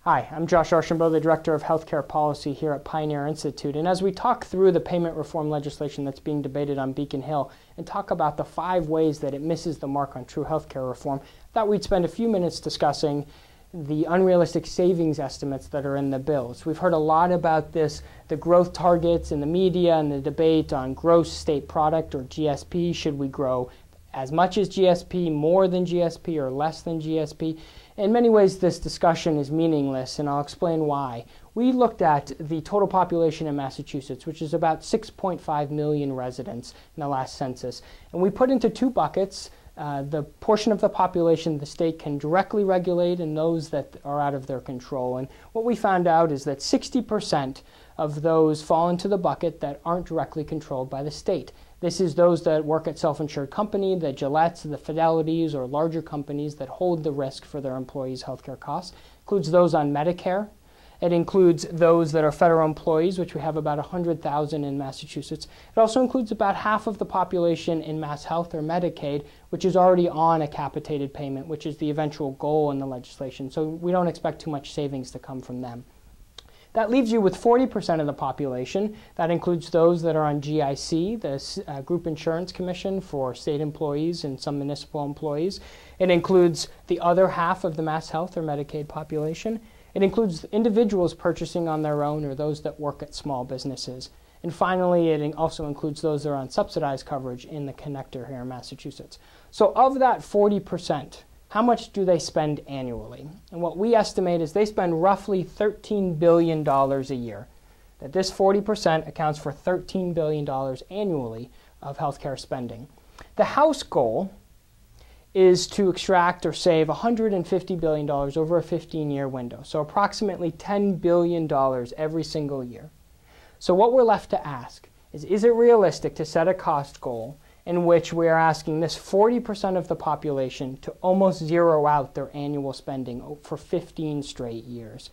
Hi, I'm Josh Archambault, the Director of Healthcare Policy here at Pioneer Institute. And as we talk through the payment reform legislation that's being debated on Beacon Hill and talk about the 5 ways that it misses the mark on true healthcare reform, I thought we'd spend a few minutes discussing the unrealistic savings estimates that are in the bills. We've heard a lot about this, the growth targets in the media and the debate on gross state product or GSP. Should we grow as much as GSP, more than GSP, or less than GSP? In many ways, this discussion is meaningless, and I'll explain why. We looked at the total population in Massachusetts, which is about 6.5 million residents in the last census, and we put into 2 buckets the portion of the population the state can directly regulate and those that are out of their control. And what we found out is that 60% of those fall into the bucket that aren't directly controlled by the state. This is those that work at self-insured company, the Gillettes, the Fidelities, or larger companies that hold the risk for their employees' healthcare costs. It includes those on Medicare. It includes those that are federal employees, which we have about 100,000 in Massachusetts. It also includes about half of the population in Mass Health or Medicaid, which is already on a capitated payment, which is the eventual goal in the legislation. So we don't expect too much savings to come from them. That leaves you with 40% of the population. That includes those that are on GIC, the Group Insurance Commission for state employees and some municipal employees. It includes the other half of the Mass Health or Medicaid population. It includes individuals purchasing on their own or those that work at small businesses. And finally, it also includes those that are on subsidized coverage in the connector here in Massachusetts. So of that 40%, how much do they spend annually? And what we estimate is they spend roughly $13 billion a year. That this 40% accounts for $13 billion annually of healthcare spending. The House goal is to extract or save $150 billion over a 15-year window, so approximately $10 billion every single year. So what we're left to ask is it realistic to set a cost goal in which we are asking this 40% of the population to almost zero out their annual spending for 15 straight years?